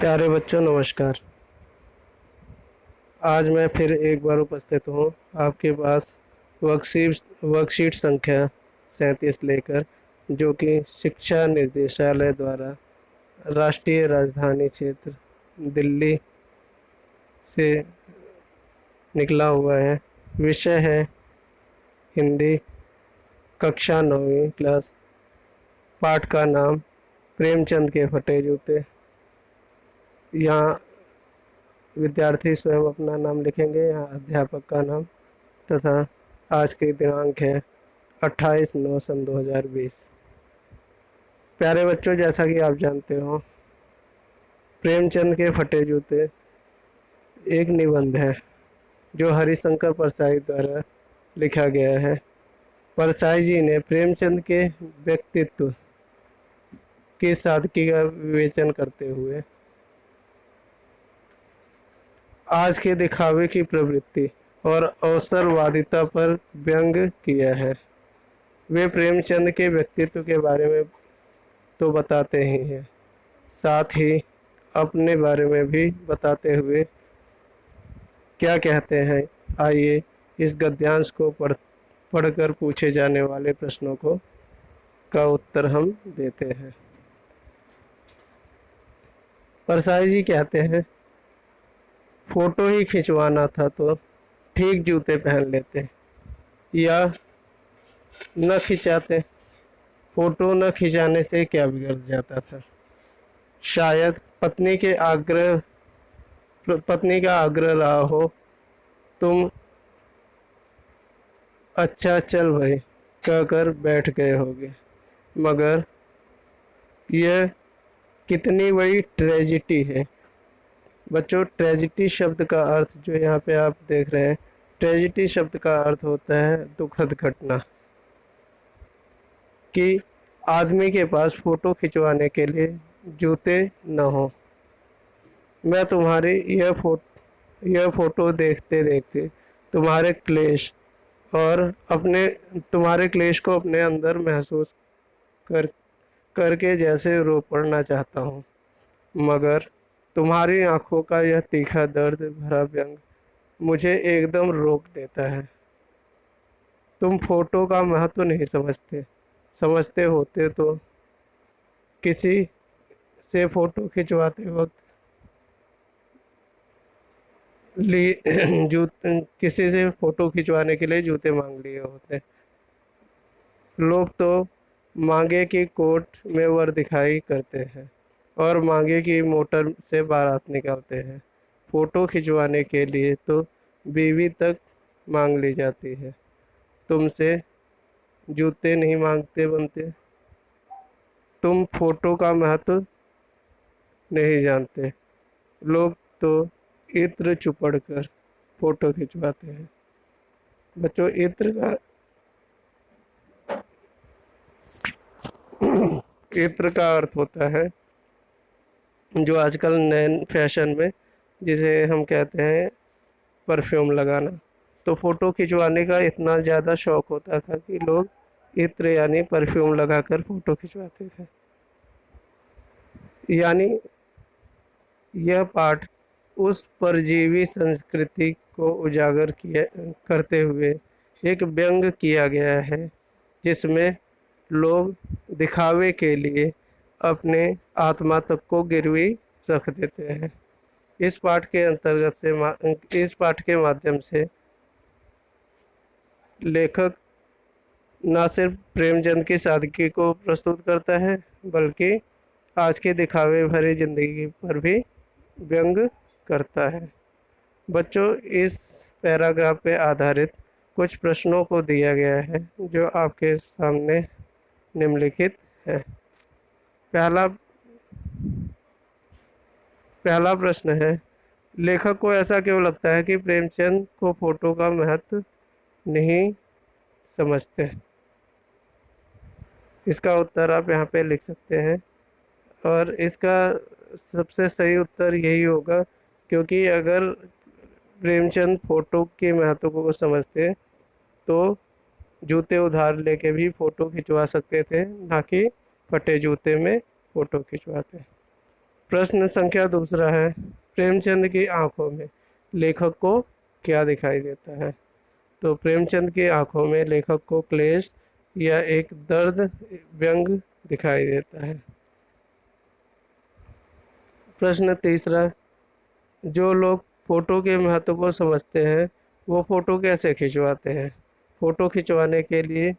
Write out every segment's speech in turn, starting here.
प्यारे बच्चों नमस्कार। आज मैं फिर एक बार उपस्थित हूँ आपके पास वर्कशीट संख्या 37 लेकर, जो कि शिक्षा निर्देशालय द्वारा राष्ट्रीय राजधानी क्षेत्र दिल्ली से निकला हुआ है। विषय है हिंदी, कक्षा 9वीं क्लास। पाठ का नाम प्रेमचंद के फटे जूते। यहाँ विद्यार्थी स्वयं अपना नाम लिखेंगे, यहाँ अध्यापक का नाम, तथा आज की दिनांक है 28/9 सन 2020। प्यारे बच्चों, जैसा कि आप जानते हो, प्रेमचंद के फटे जूते एक निबंध है जो हरिशंकर परसाई द्वारा लिखा गया है। परसाई जी ने प्रेमचंद के व्यक्तित्व की सादगी का विवेचन करते हुए आज के दिखावे की प्रवृत्ति और अवसरवादिता पर व्यंग किया है। वे प्रेमचंद के व्यक्तित्व के बारे में तो बताते ही हैं, साथ ही अपने बारे में भी बताते हुए क्या कहते हैं, आइए इस गद्यांश को पढ़कर पूछे जाने वाले प्रश्नों का उत्तर हम देते हैं। परसाई जी कहते हैं, फोटो ही खिंचवाना था तो ठीक जूते पहन लेते या न खिंचाते। फोटो न खिंचाने से क्या बिगड़ जाता था। शायद पत्नी का आग्रह रहा हो, तुम अच्छा चल भाई कहकर बैठ गए होगे। मगर यह कितनी बड़ी ट्रेजिडी है। बच्चों, ट्रेजिडी शब्द का अर्थ जो यहाँ पे आप देख रहे हैं, ट्रेजिडी शब्द का अर्थ होता है दुखद घटना। कि आदमी के पास फोटो खिंचवाने के लिए जूते न हो। मैं तुम्हारी यह फोटो देखते देखते तुम्हारे क्लेश तुम्हारे क्लेश को अपने अंदर महसूस कर करके जैसे रो पड़ना चाहता हूँ। मगर तुम्हारी आंखों का यह तीखा दर्द भरा व्यंग मुझे एकदम रोक देता है। तुम फोटो का महत्व नहीं समझते होते तो किसी से फोटो खिंचवाते वक्त किसी से फोटो खिंचवाने के लिए जूते मांग लिए होते। लोग तो मांगे की कोर्ट में वर दिखाई करते हैं और मांगे की मोटर से बारात निकालते हैं। फोटो खिंचवाने के लिए तो बीवी तक मांग ली जाती है। तुमसे जूते नहीं मांगते बनते। तुम फोटो का महत्व नहीं जानते। लोग तो इत्र चुपड़ कर फोटो खिंचवाते हैं। बच्चों, इत्र का अर्थ होता है जो आजकल नए फैशन में जिसे हम कहते हैं परफ्यूम लगाना। तो फ़ोटो खिंचवाने का इतना ज़्यादा शौक़ होता था कि लोग इत्र यानी परफ्यूम लगाकर फ़ोटो खिंचवाते थे। यानी यह पाठ उस परजीवी संस्कृति को उजागर करते हुए एक व्यंग किया गया है जिसमें लोग दिखावे के लिए अपने आत्मा तक को गिरवी रख देते हैं। इस पाठ के माध्यम से लेखक न सिर्फ प्रेमचंद की सादगी को प्रस्तुत करता है, बल्कि आज के दिखावे भरी जिंदगी पर भी व्यंग करता है। बच्चों, इस पैराग्राफ पे आधारित कुछ प्रश्नों को दिया गया है जो आपके सामने निम्नलिखित है। पहला प्रश्न है, लेखक को ऐसा क्यों लगता है कि प्रेमचंद को फोटो का महत्व नहीं समझते। इसका उत्तर आप यहाँ पे लिख सकते हैं और इसका सबसे सही उत्तर यही होगा, क्योंकि अगर प्रेमचंद फोटो के महत्व को समझते तो जूते उधार लेके भी फ़ोटो खिंचवा सकते थे, ना कि फटे जूते में फ़ोटो खिंचवाते। प्रश्न संख्या दूसरा है, प्रेमचंद की आंखों में लेखक को क्या दिखाई देता है? तो प्रेमचंद की आंखों में लेखक को क्लेश या एक दर्द व्यंग दिखाई देता है। प्रश्न तीसरा, जो लोग फोटो के महत्व को समझते हैं वो फोटो कैसे खिंचवाते हैं? फोटो खिंचवाने के लिए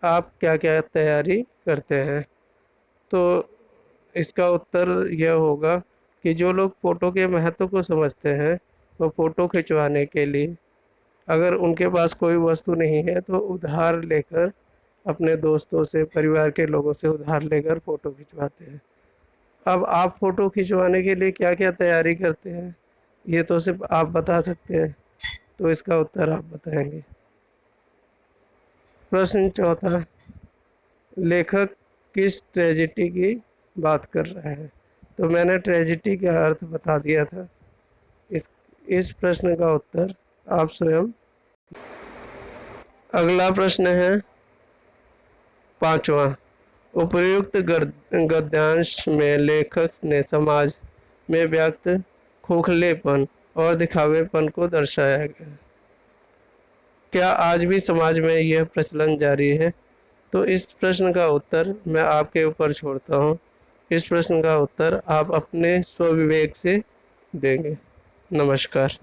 आप क्या क्या तैयारी करते हैं? तो इसका उत्तर यह होगा कि जो लोग फ़ोटो के महत्व को समझते हैं वो फ़ोटो खिंचवाने के लिए अगर उनके पास कोई वस्तु नहीं है तो उधार लेकर, अपने दोस्तों से, परिवार के लोगों से उधार लेकर फ़ोटो खिंचवाते हैं। अब आप फ़ोटो खिंचवाने के लिए क्या क्या तैयारी करते हैं, ये तो सिर्फ आप बता सकते हैं, तो इसका उत्तर आप बताएंगे। प्रश्न चौथा, लेखक किस ट्रेजेडी की बात कर रहा है? तो मैंने ट्रेजेडी का अर्थ बता दिया था। इस प्रश्न का उत्तर आप स्वयं। अगला प्रश्न है पांचवा, उपर्युक्त गद्यांश में लेखक ने समाज में व्यक्त खोखलेपन और दिखावेपन को दर्शाया गया। क्या आज भी समाज में यह प्रचलन जारी है? तो इस प्रश्न का उत्तर मैं आपके ऊपर छोड़ता हूँ। इस प्रश्न का उत्तर आप अपने स्वविवेक से देंगे। नमस्कार।